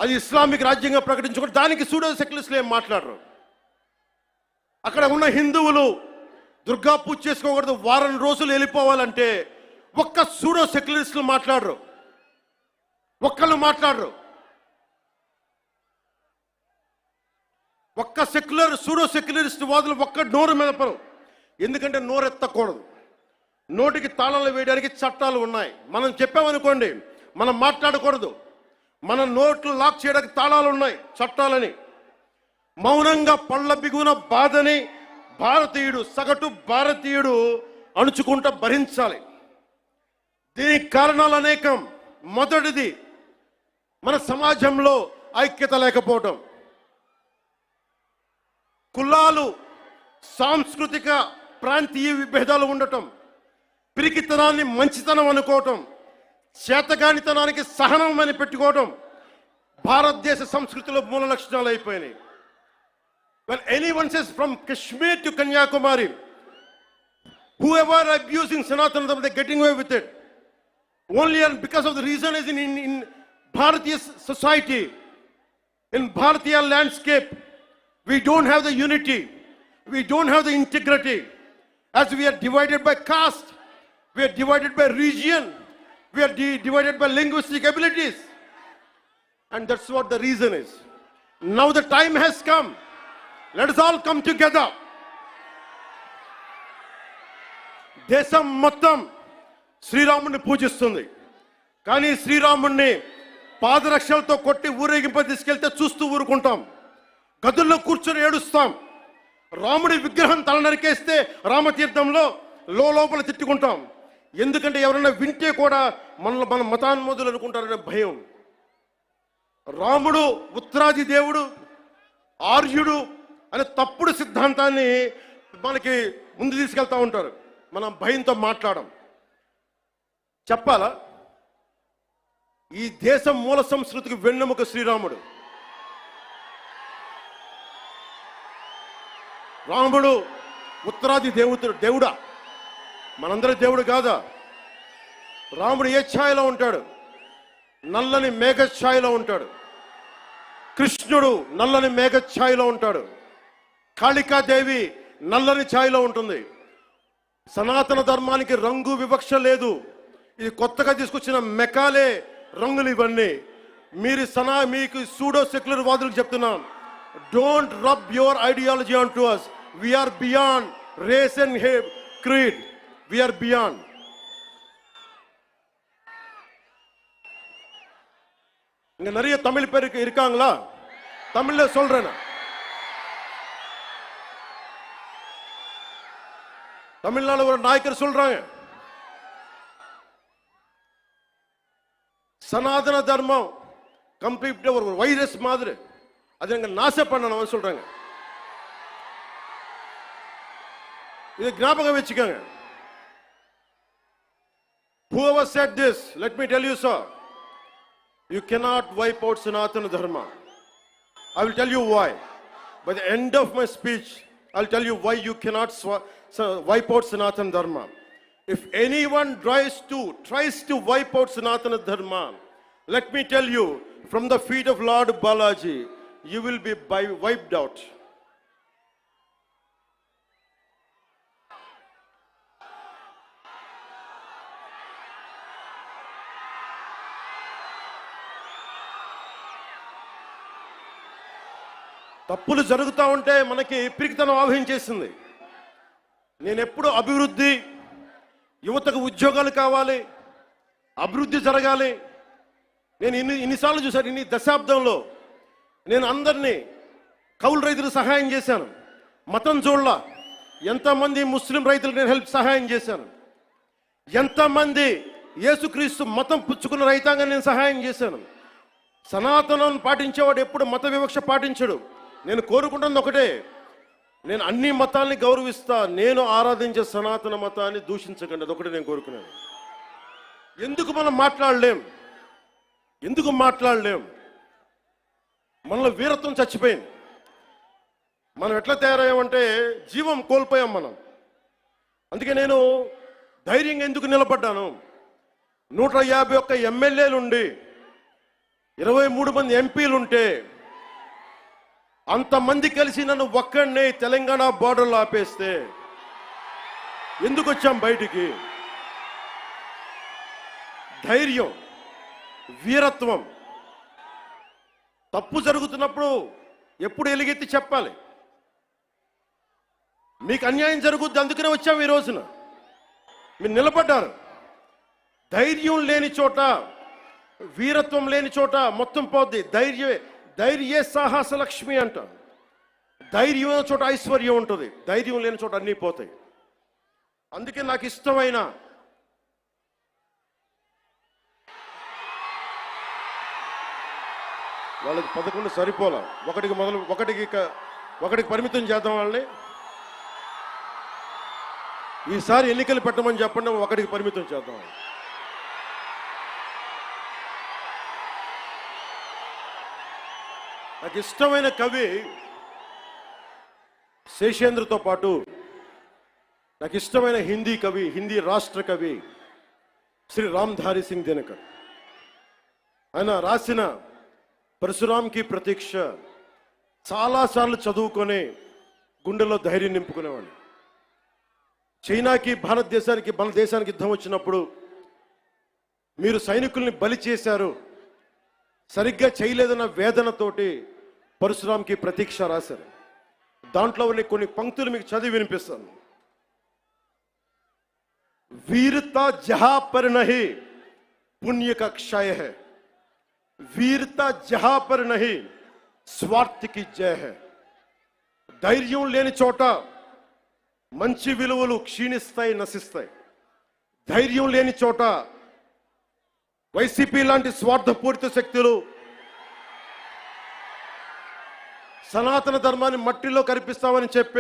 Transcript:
అది ఇస్లామిక్ రాజ్యంగా ప్రకటించుకుని దానికి సూడో సెక్యులరిస్టులు ఏం మాట్లాడరు. అక్కడ ఉన్న హిందువులు దుర్గా పూజ చేసుకోకూడదు, వారం రోజులు వెళ్ళిపోవాలంటే ఒక్క సూడో సెక్యులరిస్టులు మాట్లాడరు, ఒక్కళ్ళు మాట్లాడరు. ఒక్క సూడో సెక్యులరిస్ట్ వాదులు ఒక్క నోరు మెదపరు. ఎందుకంటే నోరెత్తకూడదు, నోటికి తాళాలు వేయడానికి చట్టాలు ఉన్నాయి. మనం చెప్పామనుకోండి, మనం మాట్లాడకూడదు, మన నోట్లు లాక్ చేయడానికి తాళాలు ఉన్నాయి, చట్టాలని. మౌనంగా పళ్ళ బిగున బాధని భారతీయుడు, సగటు భారతీయుడు అణుచుకుంటా భరించాలి. దీనికి కారణాలు అనేకం. మొదటిది, మన సమాజంలో ఐక్యత లేకపోవటం, కులాలు, సాంస్కృతిక ప్రాంతీయ విభేదాలు ఉండటం, పిరికితనాన్ని మంచితనం అనుకోవటం, చేతగానితనానికి సహనం అని పెట్టుకోవటం భారతదేశ సంస్కృతిలో మూల లక్షణాలు అయిపోయినాయి. When anyone says from Kashmir to Kanyakumari, whoever abusing Sanatana, they're getting away with it. Only and because of the reason is in Bharatiya society, in Bharatiya landscape, we don't have the unity, we don't have the integrity. As we are divided by caste, we are divided by region, we are divided by linguistic abilities. And that's what the reason is. Now the time has come. Let us all come together. దేశం మొత్తం శ్రీరాముడిని పూజిస్తుంది. కానీ శ్రీరాముడిని పాదరక్షలతో కొట్టి ఊరేగింప తీసుకెళ్తే చూస్తూ ఊరుకుంటాం, గదుల్లో కూర్చొని ఏడుస్తాం. రాముడి విగ్రహం తల నరికేస్తే రామతీర్థంలో లోపల తిట్టుకుంటాం. ఎందుకంటే ఎవరైనా వింటే కూడా మన మతాన్మోదులు అనుకుంటారనే భయం. రాముడు ఉత్తరాది దేవుడు, ఆర్యుడు అనే తప్పుడు సిద్ధాంతాన్ని మనకి ముందు తీసుకెళ్తా ఉంటారు. మనం భయంతో మాట్లాడం. చెప్పాలా, ఈ దేశం మూల సంస్కృతికి వెన్నెముక శ్రీరాముడు. రాముడు ఉత్తరాది దేవుడా? మనందరి దేవుడు కాదా? రాముడు ఏ ఛాయలో ఉంటాడు? నల్లని మేఘ ఛాయలో ఉంటాడు. కృష్ణుడు నల్లని మేఘ ఛాయలో ఉంటాడు. కాళికాదేవి నల్లని ఛాయలో ఉంటుంది. సనాతన ధర్మానికి రంగు వివక్ష లేదు. ఇది కొత్తగా తీసుకొచ్చిన మెకాలే రంగులు ఇవన్నీ. మీకు సూడో సెక్యులర్ వాదులకు చెప్తున్నాం, don't rub your ideology on to us. We are beyond race and creed, we are beyond. இங்க நிறைய தமிழ் பேர் இருக்காங்களா? தமிழ்ல சொல்றேன். தமிழ்நாடு ஒரு நாயக்கர் சொல்றாங்க, சனாதன தர்மம் கம்ப்ளீட் ஒரு வைரஸ் மாதிரி, அது எங்க நாச பண்ணணும் சொல்றாங்க. இது ஞாபகம் வச்சுக்கோங்க. Whoever said this, let me tell you, sir, you cannot wipe out Sanatana Dharma. I will tell you why. By the end of my speech, I will tell you why you cannot wipe out Sanatana Dharma. If anyone tries to wipe out Sanatana Dharma, let me tell you, from the feet of Lord Balaji, you will be wiped out. తప్పులు జరుగుతూ ఉంటే మనకి పిరికితనం ఆవహించేసింది. నేను ఎప్పుడు అభివృద్ధి, యువతకు ఉద్యోగాలు కావాలి, అభివృద్ధి జరగాలి. నేను ఇన్నిసార్లు చూశాను, ఇన్ని దశాబ్దంలో నేను అందరినీ కౌలు రైతులకు సహాయం చేశాను, మతం చూడలా. ఎంతమంది ముస్లిం రైతులకు నేను సహాయం చేశాను, ఎంతమంది యేసుక్రీస్తు మతం పుచ్చుకున్న రైతాంగాన్ని నేను సహాయం చేశాను. సనాతనం పాటించేవాడు ఎప్పుడు మత వివక్ష పాటించడు. నేను కోరుకుంటున్నది ఒకటే, నేను అన్ని మతాల్ని గౌరవిస్తా, నేను ఆరాధించే సనాతన మతాన్ని దూషించకండి, అదొకటి నేను కోరుకున్నాను. ఎందుకు మనం మాట్లాడలేం? మనలో వీరత్వం చచ్చిపోయింది. మనం ఎట్లా తయారయ్యామంటే జీవం కోల్పోయాం మనం. అందుకే నేను ధైర్యంగా ఎందుకు నిలబడ్డాను? 151 ఎమ్మెల్యేలు ఉండి 23 మంది ఎంపీలు ఉంటే అంతమంది కలిసి నన్ను ఒక్కడినే తెలంగాణ బోర్డర్లో ఆపేస్తే ఎందుకు వచ్చాం బయటికి? ధైర్యం, వీరత్వం. తప్పు జరుగుతున్నప్పుడు ఎప్పుడు ఎలుగెత్తి చెప్పాలి. మీకు అన్యాయం జరుగుద్ది, అందుకనే వచ్చాము ఈ రోజున. మీరు నిలబడ్డారు. ధైర్యం లేని చోట, వీరత్వం లేని చోట మొత్తం పోద్ది. ధైర్యే సాహస లక్ష్మి అంట. ధైర్యం ఉన్న చోట ఐశ్వర్యం ఉంటుంది, ధైర్యం లేని చోట అన్నీ పోతాయి. అందుకే నాకు ఇష్టమైన వాళ్ళకి 11 సరిపోలా, ఒకటికి పరిమితం చేద్దాం వాళ్ళని. ఈసారి ఎన్నికలు పెట్టమని చెప్పండి, ఒకటికి పరిమితం చేద్దాం. నాకు ఇష్టమైన కవి శేషేంద్రతో పాటు నాకు ఇష్టమైన హిందీ కవి, హిందీ రాష్ట్ర కవి శ్రీ రామ్ధారి సింగ్ దినకర్. ఆయన రాసిన పరశురాంకి ప్రతీక్ష చాలాసార్లు చదువుకొని గుండెల్లో ధైర్యం నింపుకునేవాడు. చైనాకి మన దేశానికి యుద్ధం వచ్చినప్పుడు మీరు సైనికుల్ని బలి చేశారు, సరిగ్గా చేయలేదన్న వేదనతోటి పరశురాంకి ప్రతీక్ష రాశారు. దాంట్లో కొన్ని పంక్తులు మీకు చదివి వినిపిస్తాను. वीरता जहां पर नहीं पुण्य का क्षय है, वीरता जहां पर नहीं स्वार्थ की जय है. ధైర్యం లేని చోట మంచి విలువలు క్షీణిస్తాయి, నశిస్తాయి. ధైర్యం లేని చోట వైసీపీ లాంటి స్వార్థపూరిత శక్తులు సనాతన ధర్మాన్ని మట్టిలో కనిపిస్తామని చెప్పే